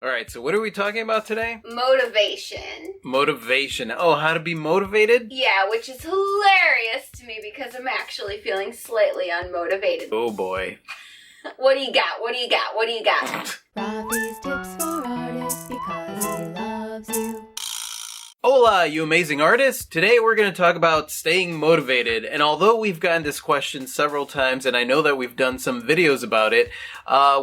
All right, so what are we talking about today? Motivation. Motivation. Oh, how to be motivated? Yeah, which is hilarious to me because I'm actually feeling slightly unmotivated. Oh boy. What do you got? What do you got? What do you got? Rafi's tips for artists because he loves you. Hola, you amazing artists! Today we're going to talk about staying motivated, and although we've gotten this question several times, and I know that we've done some videos about it,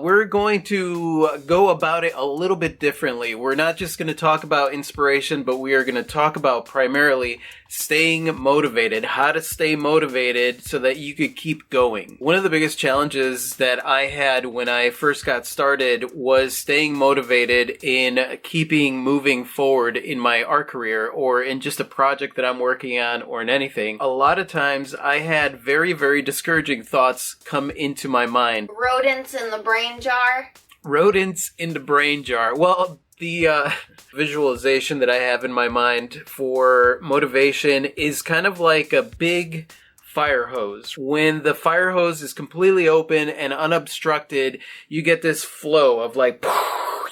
we're going to go about it a little bit differently. We're not just going to talk about inspiration, but we are going to talk about primarily staying motivated, how to stay motivated so that you could keep going. One of the biggest challenges that I had when I first got started was staying motivated in keeping moving forward in my art career or in just a project that I'm working on or in anything. A lot of times I had very, very discouraging thoughts come into my mind. Rodents in the brain jar. Rodents in the brain jar. Well, the visualization that I have in my mind for motivation is kind of like a big fire hose. When the fire hose is completely open and unobstructed, you get this flow of like,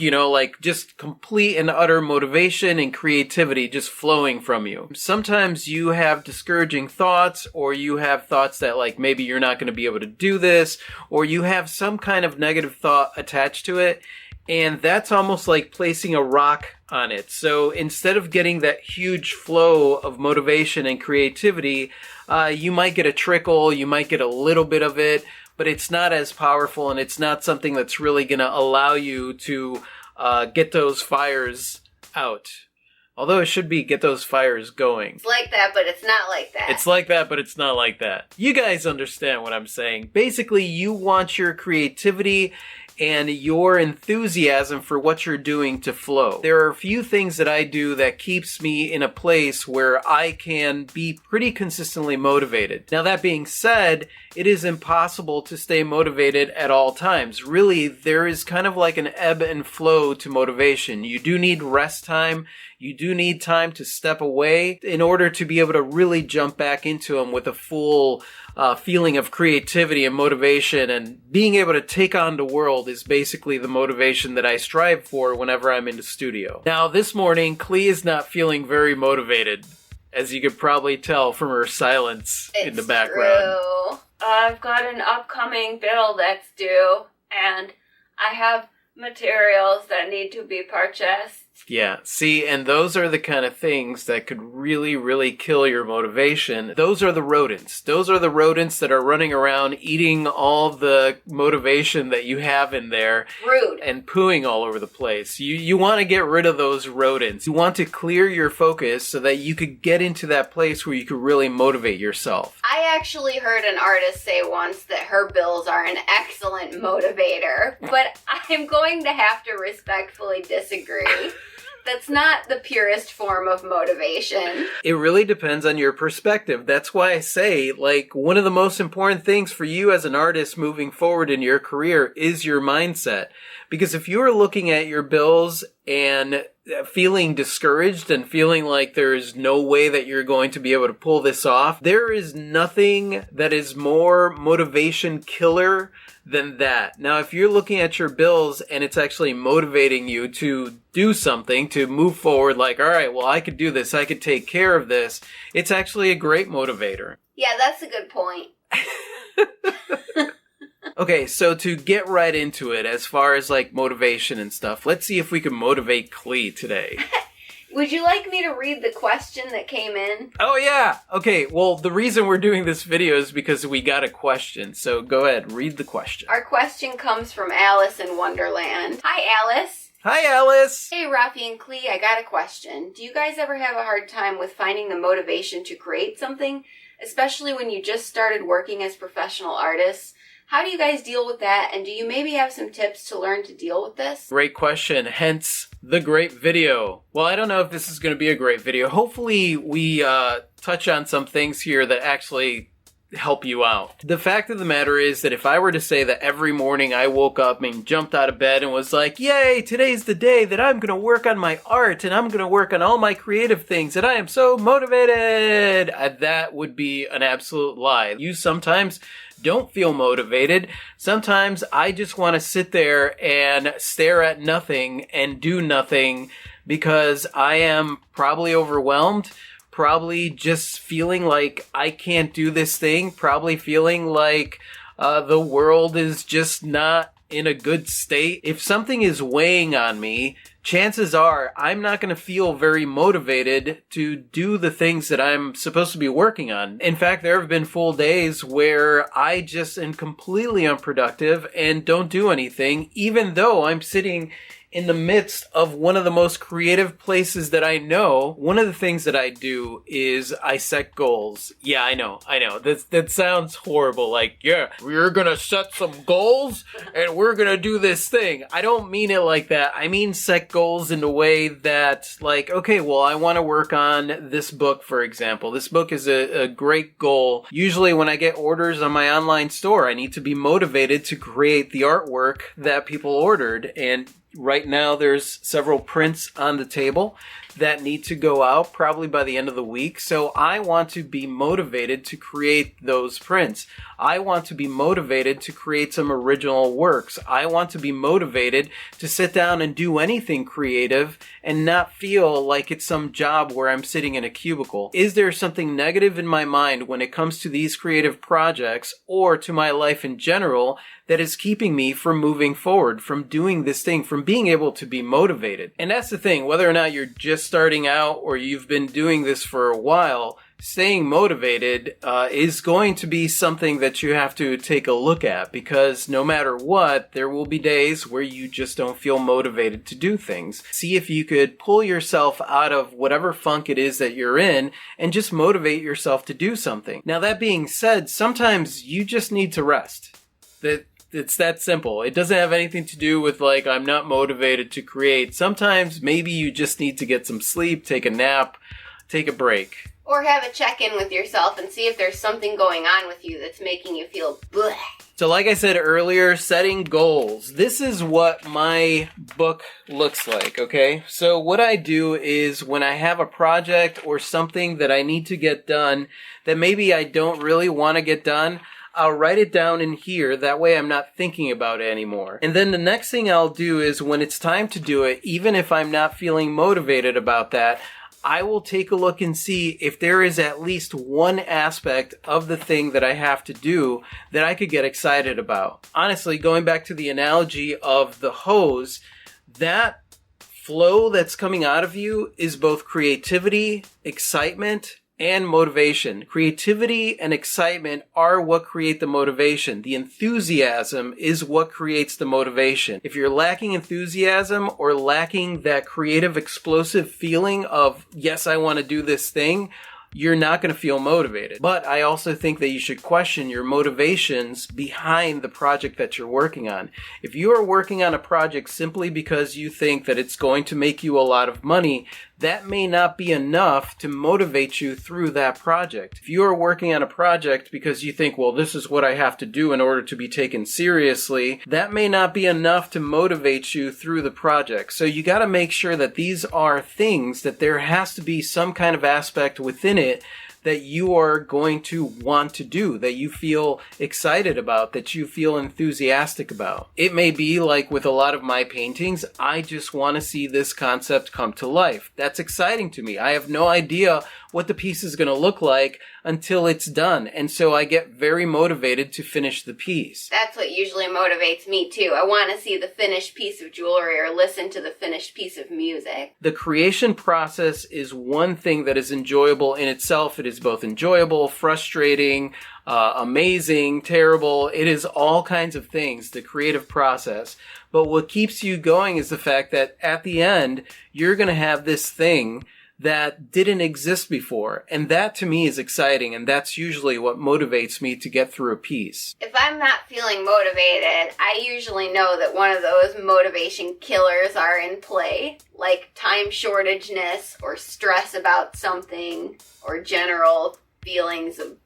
like just complete and utter motivation and creativity just flowing from you. Sometimes you have discouraging thoughts, or you have thoughts that like maybe you're not going to be able to do this, or you have some kind of negative thought attached to it. And that's almost like placing a rock on it. So instead of getting that huge flow of motivation and creativity, you might get a trickle, you might get a little bit of it, but it's not as powerful, and it's not something that's really going to allow you to get those fires out. Although it should be get those fires going. It's like that, but it's not like that. It's like that, but it's not like that. You guys understand what I'm saying. Basically, you want your creativity and your enthusiasm for what you're doing to flow. There are a few things that I do that keeps me in a place where I can be pretty consistently motivated. Now, that being said, it is impossible to stay motivated at all times. Really, there is kind of like an ebb and flow to motivation. You do need rest time. You do need time to step away in order to be able to really jump back into them with a full feeling of creativity and motivation, and being able to take on the world is basically the motivation that I strive for whenever I'm in the studio. Now, this morning, Clee is not feeling very motivated, as you could probably tell from her silence in the background. True. I've got an upcoming bill that's due, and I have materials that need to be purchased. Yeah, see, and those are the kind of things that could really, really kill your motivation. Those are the rodents. Those are the rodents that are running around eating all the motivation that you have in there. Rude. And pooing all over the place. You want to get rid of those rodents. You want to clear your focus so that you could get into that place where you could really motivate yourself. I actually heard an artist say once that her bills are an excellent motivator, but I'm going to have to respectfully disagree. That's not the purest form of motivation. It really depends on your perspective. That's why I say, like, one of the most important things for you as an artist moving forward in your career is your mindset. Because if you're looking at your bills and feeling discouraged and feeling like there's no way that you're going to be able to pull this off, there is nothing that is more motivation killer than that. Now, if you're looking at your bills and it's actually motivating you to do something, to move forward, like, all right, well, I could do this, I could take care of this, it's actually a great motivator. Yeah, that's a good point. Okay, so to get right into it, as far as like motivation and stuff, let's see if we can motivate Clee today. Would you like me to read the question that came in? Oh yeah! Okay, well, the reason we're doing this video is because we got a question, so go ahead, read the question. Our question comes from Alice in Wonderland. Hi, Alice. Hi, Alice! Hey, Rafi and Clee, I got a question. Do you guys ever have a hard time with finding the motivation to create something, especially when you just started working as professional artists? How do you guys deal with that, and do you maybe have some tips to learn to deal with this? Great question, hence the great video. Well, I don't know if this is going to be a great video. Hopefully we touch on some things here that actually help you out. The fact of the matter is that if I were to say that every morning I woke up and jumped out of bed and was like, yay, today's the day that I'm going to work on my art and I'm going to work on all my creative things and I am so motivated, that would be an absolute lie. You sometimes don't feel motivated. Sometimes I just want to sit there and stare at nothing and do nothing because I am probably overwhelmed, probably just feeling like I can't do this thing, probably feeling like the world is just not in a good state. If something is weighing on me, chances are I'm not going to feel very motivated to do the things that I'm supposed to be working on. In fact, there have been full days where I just am completely unproductive and don't do anything, even though I'm sitting in the midst of one of the most creative places that I know. One of the things that I do is I set goals. Yeah, I know. That sounds horrible. Like, yeah, we're gonna set some goals and we're gonna do this thing. I don't mean it like that. I mean set goals in a way that, like, okay, well, I want to work on this book, for example. This book is a great goal. Usually when I get orders on my online store, I need to be motivated to create the artwork that people ordered. And right now, there's several prints on the table that need to go out probably by the end of the week. So I want to be motivated to create those prints. I want to be motivated to create some original works. I want to be motivated to sit down and do anything creative and not feel like it's some job where I'm sitting in a cubicle. Is there something negative in my mind when it comes to these creative projects or to my life in general that is keeping me from moving forward, from doing this thing, from being able to be motivated? And that's the thing, whether or not you're just starting out or you've been doing this for a while, staying motivated is going to be something that you have to take a look at, because no matter what, there will be days where you just don't feel motivated to do things. See if you could pull yourself out of whatever funk it is that you're in and just motivate yourself to do something. Now, that being said, sometimes you just need to rest. It's that simple. It doesn't have anything to do with, like, I'm not motivated to create. Sometimes maybe you just need to get some sleep, take a nap, take a break. Or have a check-in with yourself and see if there's something going on with you that's making you feel bleh. So like I said earlier, setting goals. This is what my book looks like, okay? So what I do is when I have a project or something that I need to get done that maybe I don't really want to get done, I'll write it down in here. That way I'm not thinking about it anymore. And then the next thing I'll do is when it's time to do it, even if I'm not feeling motivated about that, I will take a look and see if there is at least one aspect of the thing that I have to do that I could get excited about. Honestly, going back to the analogy of the hose, that flow that's coming out of you is both creativity, excitement, and motivation. Creativity and excitement are what create the motivation. The enthusiasm is what creates the motivation. If you're lacking enthusiasm or lacking that creative, explosive feeling of, yes, I want to do this thing, you're not going to feel motivated. But I also think that you should question your motivations behind the project that you're working on. If you are working on a project simply because you think that it's going to make you a lot of money, that may not be enough to motivate you through that project. If you are working on a project because you think, well, this is what I have to do in order to be taken seriously, that may not be enough to motivate you through the project. So you got to make sure that these are things that there has to be some kind of aspect within it that you are going to want to do, that you feel excited about, that you feel enthusiastic about. It may be like with a lot of my paintings, I just want to see this concept come to life. That's exciting to me. I have no idea what the piece is going to look like until it's done. And so I get very motivated to finish the piece. That's what usually motivates me too. I want to see the finished piece of jewelry or listen to the finished piece of music. The creation process is one thing that is enjoyable in itself. It is both enjoyable, frustrating, amazing, terrible. It is all kinds of things, the creative process. But what keeps you going is the fact that at the end, you're going to have this thing that didn't exist before. And that to me is exciting, and that's usually what motivates me to get through a piece. If I'm not feeling motivated, I usually know that one of those motivation killers are in play, like time shortageness or stress about something or general feelings of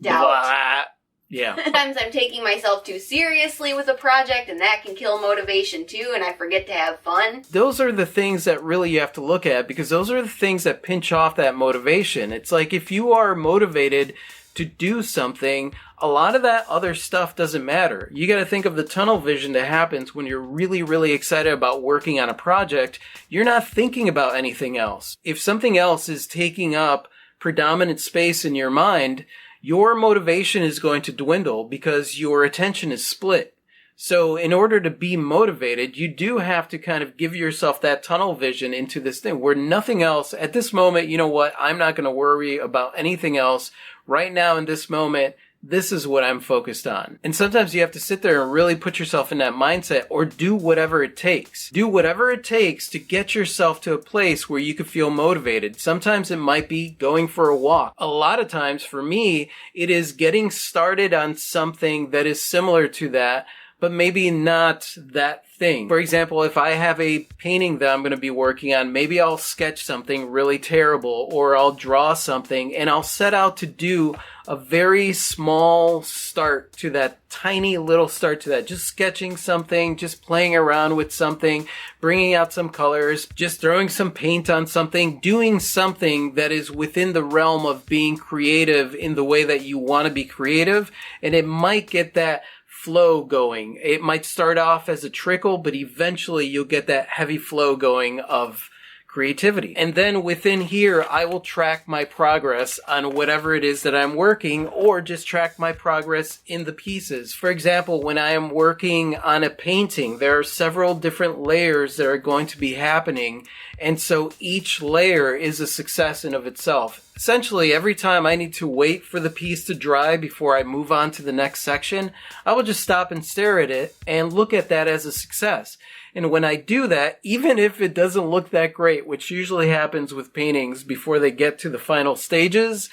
doubt. Blah. Yeah. Sometimes I'm taking myself too seriously with a project, and that can kill motivation too, and I forget to have fun. Those are the things that really you have to look at, because those are the things that pinch off that motivation. It's like if you are motivated to do something, a lot of that other stuff doesn't matter. You got to think of the tunnel vision that happens when you're really, really excited about working on a project. You're not thinking about anything else. If something else is taking up predominant space in your mind, your motivation is going to dwindle because your attention is split. So in order to be motivated, you do have to kind of give yourself that tunnel vision into this thing where nothing else at this moment, you know what, I'm not going to worry about anything else right now in this moment. This is what I'm focused on. And sometimes you have to sit there and really put yourself in that mindset, or do whatever it takes. Do whatever it takes to get yourself to a place where you can feel motivated. Sometimes it might be going for a walk. A lot of times for me, it is getting started on something that is similar to that, but maybe not that thing. For example, if I have a painting that I'm going to be working on, maybe I'll sketch something really terrible, or I'll draw something, and I'll set out to do a very small start to that, tiny little start to that. Just sketching something, just playing around with something, bringing out some colors, just throwing some paint on something, doing something that is within the realm of being creative in the way that you want to be creative. And it might get that flow going. It might start off as a trickle, but eventually you'll get that heavy flow going of creativity. And then within here, I will track my progress on whatever it is that I'm working, or just track my progress in the pieces. For example, when I am working on a painting, there are several different layers that are going to be happening. And so each layer is a success in of itself. Essentially, every time I need to wait for the piece to dry before I move on to the next section, I will just stop and stare at it and look at that as a success. And when I do that, even if it doesn't look that great, which usually happens with paintings before they get to the final stages,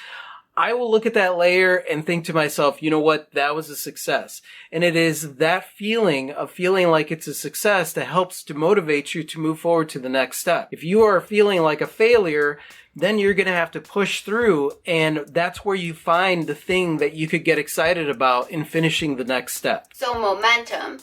I will look at that layer and think to myself, you know what, that was a success. And it is that feeling of feeling like it's a success that helps to motivate you to move forward to the next step. If you are feeling like a failure, then you're going to have to push through, and that's where you find the thing that you could get excited about in finishing the next step. So momentum.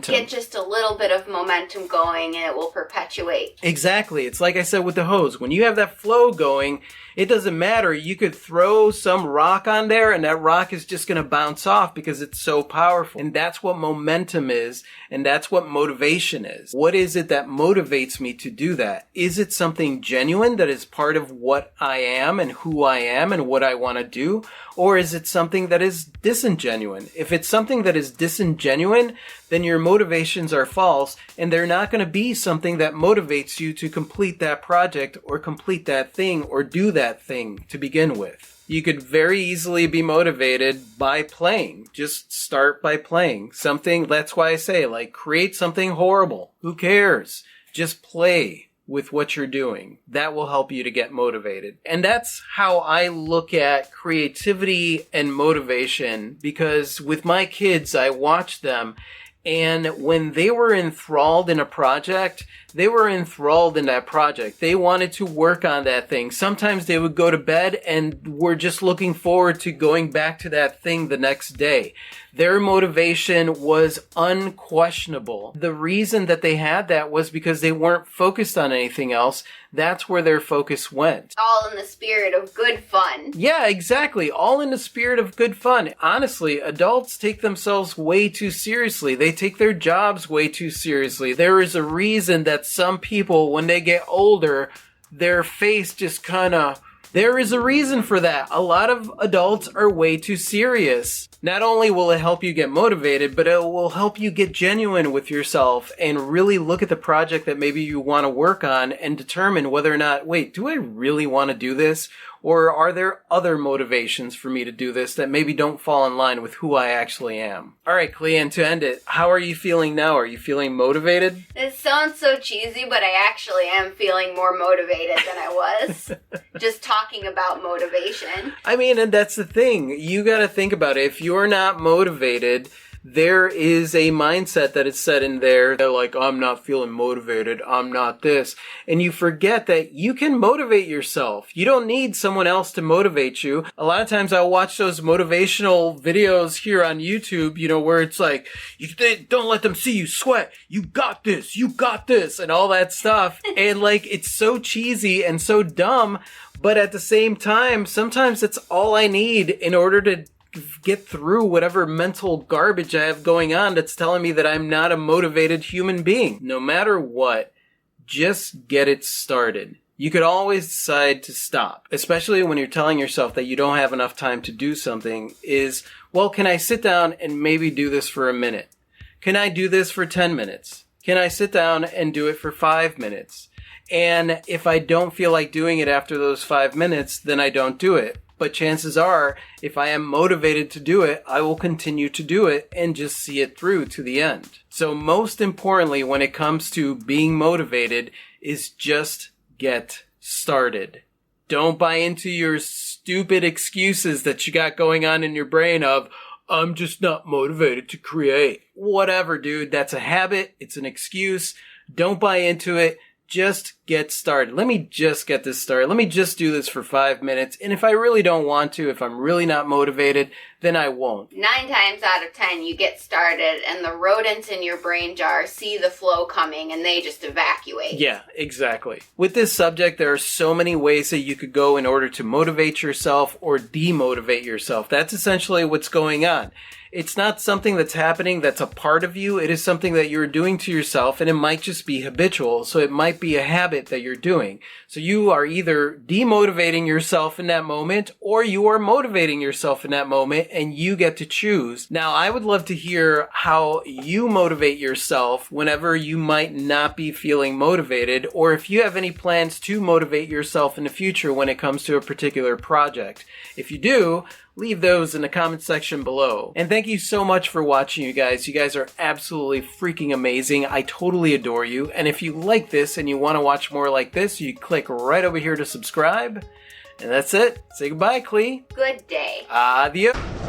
Get just a little bit of momentum going and it will perpetuate. Exactly. It's like I said with the hose. When you have that flow going, it doesn't matter. You could throw some rock on there and that rock is just going to bounce off because it's so powerful. And that's what momentum is, and that's what motivation is. What is it that motivates me to do that? Is it something genuine that is part of what I am and who I am and what I want to do? Or is it something that is disingenuine? If it's something that is disingenuine, then your motivations are false, and they're not going to be something that motivates you to complete that project or complete that thing or do that thing to begin with. You could very easily be motivated by playing. Just start by playing something. That's why I say, like, create something horrible. Who cares? Just play with what you're doing. That will help you to get motivated. And that's how I look at creativity and motivation, because with my kids, I watch them, and when they were enthralled in a project, they were enthralled in that project. They wanted to work on that thing. Sometimes they would go to bed and were just looking forward to going back to that thing the next day. Their motivation was unquestionable. The reason that they had that was because they weren't focused on anything else. That's where their focus went. All in the spirit of good fun. Yeah, exactly. All in the spirit of good fun. Honestly, adults take themselves way too seriously. They take their jobs way too seriously. There is a reason that some people, when they get older, their face just there is a reason for that. A lot of adults are way too serious. Not only will it help you get motivated, but it will help you get genuine with yourself and really look at the project that maybe you want to work on and determine whether or not, wait, do I really want to do this? Or are there other motivations for me to do this that maybe don't fall in line with who I actually am? All right, Cleanne, to end it, how are you feeling now? Are you feeling motivated? It sounds so cheesy, but I actually am feeling more motivated than I was. Just talking about motivation. I mean, and that's the thing. You got to think about it. If you're not motivated, there is a mindset that is set in there. They're like, I'm not feeling motivated. I'm not this. And you forget that you can motivate yourself. You don't need someone else to motivate you. A lot of times I'll watch those motivational videos here on YouTube, where it's like, don't let them see you sweat. You got this, and all that stuff. And like, it's so cheesy and so dumb. But at the same time, sometimes it's all I need in order to get through whatever mental garbage I have going on that's telling me that I'm not a motivated human being. No matter what, just get it started. You could always decide to stop, especially when you're telling yourself that you don't have enough time to do something can I sit down and maybe do this for a minute? Can I do this for 10 minutes? Can I sit down and do it for 5 minutes? And if I don't feel like doing it after those 5 minutes, then I don't do it. But chances are, if I am motivated to do it, I will continue to do it and just see it through to the end. So most importantly, when it comes to being motivated, is just get started. Don't buy into your stupid excuses that you got going on in your brain of, I'm just not motivated to create. Whatever, dude. That's a habit. It's an excuse. Don't buy into it. Just get started. Let me just get this started. Let me just do this for 5 minutes. And if I really don't want to, if I'm really not motivated, then I won't. 9 times out of 10, you get started and the rodents in your brain jar see the flow coming and they just evacuate. Yeah, exactly. With this subject, there are so many ways that you could go in order to motivate yourself or demotivate yourself. That's essentially what's going on. It's not something that's happening that's a part of you. It is something that you're doing to yourself, and it might just be habitual. So it might be a habit that you're doing. So you are either demotivating yourself in that moment, or you are motivating yourself in that moment, and you get to choose. Now, I would love to hear how you motivate yourself whenever you might not be feeling motivated, or if you have any plans to motivate yourself in the future when it comes to a particular project. If you do, leave those in the comment section below. And thank you so much for watching, you guys. You guys are absolutely freaking amazing. I totally adore you. And if you like this and you want to watch more like this, you click right over here to subscribe. And that's it. Say goodbye, Clee. Good day. Adios.